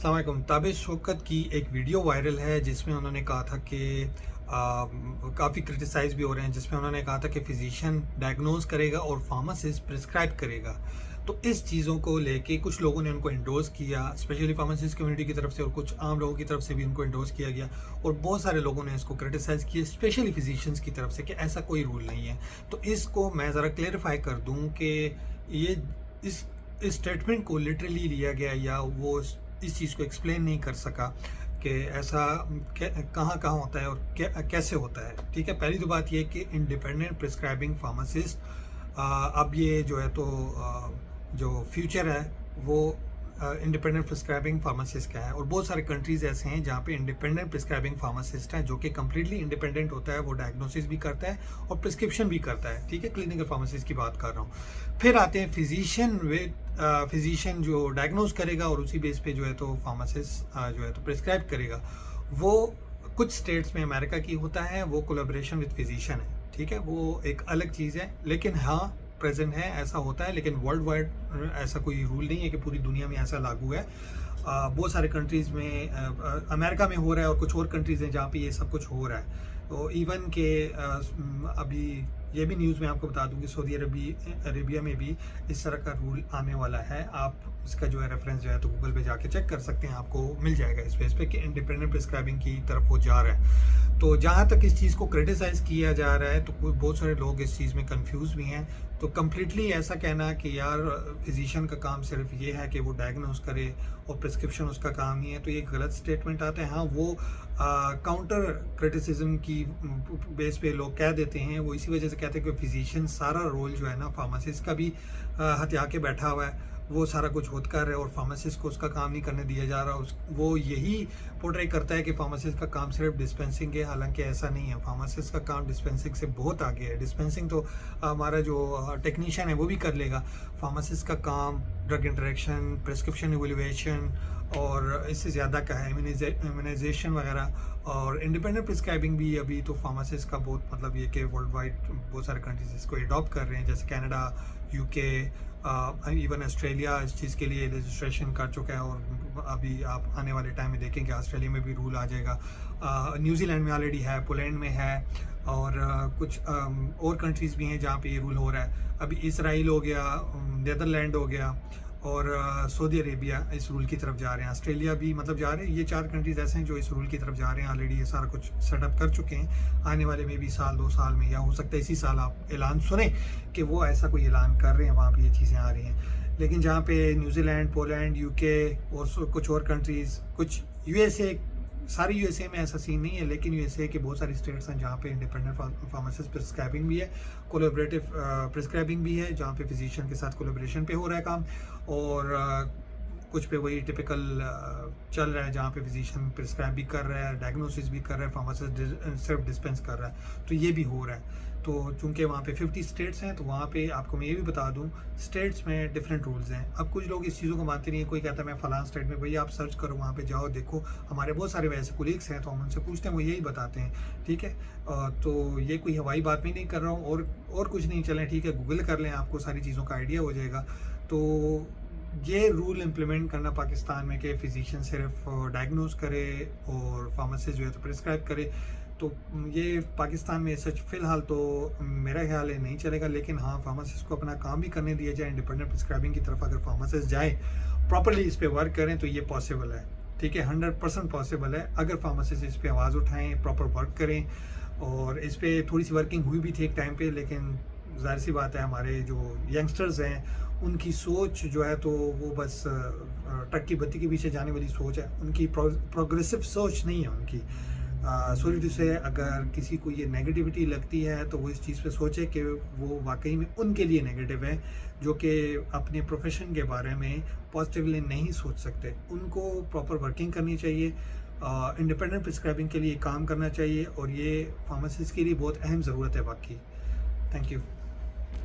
अस्सलाम वालेकुम। ताबिश शौकत की एक वीडियो वायरल है जिसमें उन्होंने कहा था कि काफ़ी क्रिटिसाइज़ भी हो रहे हैं, जिसमें उन्होंने कहा था कि फ़िज़िशियन डायग्नोज़ करेगा और फार्मासिस्ट प्रिस्क्राइब करेगा। तो इस चीज़ों को लेके कुछ लोगों ने उनको एंडोर्स किया, स्पेशली फार्मासिस्ट कम्युनिटी की तरफ से, और कुछ आम लोगों की तरफ से भी उनको एंडोर्स किया गया, और बहुत सारे लोगों ने इसको क्रिटिसाइज़ किया, स्पेशली फ़िज़िशियंस की तरफ से, कि ऐसा कोई रूल नहीं है। तो इसको मैं ज़रा क्लेरिफाई कर दूँ कि ये इस स्टेटमेंट को लिटरली लिया गया, या वो इस चीज़ को एक्सप्लेन नहीं कर सका कि ऐसा कहाँ कहाँ होता है और कैसे होता है। ठीक है, पहली तो बात ये कि इंडिपेंडेंट प्रिस्क्राइबिंग फार्मासिस्ट, अब ये जो है तो जो फ्यूचर है वो इंडिपेंडेंट प्रिस्क्राइबिंग फार्मासिस्ट का है, और बहुत सारे कंट्रीज़ ऐसे हैं जहाँ पे इंडिपेंडेंट प्रिस्क्राइबिंग फार्मासिस्ट है जो कि कम्प्लीटली इंडिपेंडेंट होता है। वो डायग्नोसिस भी करता है और प्रिस्क्रिप्शन भी करता है। ठीक है, क्लिनिकल फार्मासिस्ट की बात कर रहा हूँ। फिर आते हैं फिजिशियन जो डायग्नोज करेगा और उसी बेस पे जो है तो फार्मासिस्ट जो है तो प्रिस्क्राइब करेगा। वो कुछ स्टेट्स में अमेरिका की होता है, वो कोलैबोरेशन विद फिजिशियन है। ठीक है, वो एक अलग चीज़ है, लेकिन हाँ प्रेजेंट है, ऐसा होता है। लेकिन वर्ल्ड वाइड ऐसा कोई रूल नहीं है कि पूरी दुनिया में ऐसा लागू है। बहुत सारे कंट्रीज़ में, अमेरिका में हो रहा है, और कुछ और कंट्रीज़ हैं जहाँ पे ये सब कुछ हो रहा है। तो इवन के अभी ये भी न्यूज़ में आपको बता दूं कि सऊदी अरेबिया में भी इस तरह का रूल आने वाला है। आप इसका जो है रेफरेंस जो है तो गूगल पे जाके चेक कर सकते हैं, आपको मिल जाएगा इस पेज पे कि इंडिपेंडेंट प्रिस्क्राइबिंग की तरफ वो जा रहा है। तो जहाँ तक इस चीज़ को क्रिटिसाइज़ किया जा रहा है, तो बहुत सारे लोग इस चीज़ में कंफ्यूज भी हैं। तो कम्प्लीटली ऐसा कहना कि यार फिजिशियन का काम सिर्फ ये है कि वो डायग्नोज करे और प्रिस्क्रिप्शन उसका काम नहीं है, तो ये गलत स्टेटमेंट आता है। हाँ, वो काउंटर क्रिटिसिज्म की बेस पे लोग कह देते हैं, वो इसी वजह से कहते हैं कि फिजिशियन सारा रोल जो है ना फार्मासिस्ट का भी हथिया के बैठा हुआ है, वो सारा कुछ खुद कर रहा है और फार्मासिस्ट को उसका काम नहीं करने दिया जा रहा। वो यही पोर्ट्रे करता है कि फार्मासिस्ट का काम सिर्फ डिस्पेंसिंग है, हालांकि ऐसा नहीं है। फार्मासिस्ट का काम डिस्पेंसिंग से बहुत आगे है। डिस्पेंसिंग तो हमारा जो टेक्नीशियन है वो भी कर लेगा। फार्मासिस्ट का काम ड्रग इंटरेक्शन, प्रिस्क्रिप्शन इवेल्युएशन, और इससे ज़्यादा का है इम्यूनाइजेशन वगैरह। और इंडिपेंडेंट प्रिस्क्राइबिंग भी अभी तो फार्मासिस्ट का बहुत, मतलब ये कि वर्ल्ड वाइड बहुत सारे कंट्रीज इसको अडॉप्ट कर रहे हैं, जैसे कनाडा, यूके, इवन ऑस्ट्रेलिया इस चीज़ के लिए रजिस्ट्रेशन कर चुका है। और अभी आप आने वाले टाइम में देखेंगे ऑस्ट्रेलिया में भी रूल आ जाएगा। न्यूजीलैंड में ऑलरेडी है, पोलैंड में है, और कुछ और कंट्रीज़ भी हैं जहाँ पे ये रूल हो रहा है। अभी इसराइल हो गया, नीदरलैंड हो गया, और सऊदी अरेबिया इस रूल की तरफ जा रहे हैं। ऑस्ट्रेलिया भी मतलब जा रहे हैं। ये 4 कंट्रीज़ ऐसे हैं जो इस रूल की तरफ जा रहे हैं। ऑलरेडी ये सारा कुछ सेटअप कर चुके हैं। आने वाले में भी साल 2 साल में, या हो सकता है इसी साल आप ऐलान सुने कि वो ऐसा कोई ऐलान कर रहे हैं, वहाँ पे ये चीज़ें आ रही हैं। लेकिन जहाँ पे न्यूजीलैंड, पोलैंड, यूके और कुछ और कंट्रीज़, कुछ यूएसए, सारी यूएसए में ऐसा सीन नहीं है, लेकिन यूएसए के बहुत सारी स्टेट्स हैं जहाँ पे इंडिपेंडेंट फार्मासिस्ट प्रिस्क्राइबिंग भी है, कोलैबोरेटिव प्रिस्क्राइबिंग भी है, जहाँ पे फिजिशियन के साथ कोलैबोरेशन पे हो रहा है काम, और कुछ पे वही टिपिकल चल रहा है जहाँ पे फिजिशियन प्रिस्क्राइब भी कर रहा है, डायग्नोसिस भी कर रहा है, फार्मासिस्ट सिर्फ डिस्पेंस कर रहा है। तो ये भी हो रहा है। तो चूंकि वहाँ पे 50 स्टेट्स हैं, तो वहाँ पे आपको मैं ये भी बता दूँ, स्टेट्स में डिफरेंट रूल्स हैं। अब कुछ लोग इस चीज़ों को मानते नहीं है। कोई कहता है मैं फलां स्टेट में, भैया आप सर्च करो, वहाँ पे जाओ, देखो। हमारे बहुत सारे वैसे कोलीग्स हैं, तो हम उनसे पूछते हैं, वो यही बताते हैं। ठीक है, तो ये कोई हवाई बात भी नहीं कर रहा हूँ, और कुछ नहीं। चलें, ठीक है, गूगल कर लें, आपको सारी चीज़ों का आइडिया हो जाएगा। तो ये रूल इम्प्लीमेंट करना पाकिस्तान में कि फ़िजिशियन सिर्फ डायग्नोज करे और फार्मासिस्ट जो है तो प्रिस्क्राइब करे, तो ये पाकिस्तान में सच फ़िलहाल तो मेरा ख्याल है नहीं चलेगा। लेकिन हाँ, फार्मासिस्ट को अपना काम भी करने दिया जाए। इंडिपेंडेंट प्रिस्क्राइबिंग की तरफ अगर फार्मासिस्ट जाए, प्रॉपर्ली इस पर वर्क करें, तो ये पॉसिबल है। ठीक है, 100% पॉसिबल है अगर फार्मासिस्ट इस पर आवाज़ उठाएँ, प्रॉपर वर्क करें। और इस पर थोड़ी सी वर्किंग हुई भी थी एक टाइम पे, लेकिन ज़ाहिर सी बात है हमारे जो यंगस्टर्स हैं उनकी सोच जो है तो वो बस ट्रक की बत्ती के पीछे जाने वाली सोच है। उनकी प्रोग्रेसिव सोच नहीं है उनकी। सॉरी टू से, अगर किसी को ये नेगेटिविटी लगती है तो वो इस चीज़ पे सोचे कि वो वाकई में उनके लिए नेगेटिव है, जो कि अपने प्रोफेशन के बारे में पॉजिटिवली नहीं सोच सकते। उनको प्रॉपर वर्किंग करनी चाहिए, इंडिपेंडेंट प्रिस्क्राइबिंग के लिए काम करना चाहिए, और ये फार्मासिस्ट के लिए बहुत अहम ज़रूरत है बाकी। Thank you.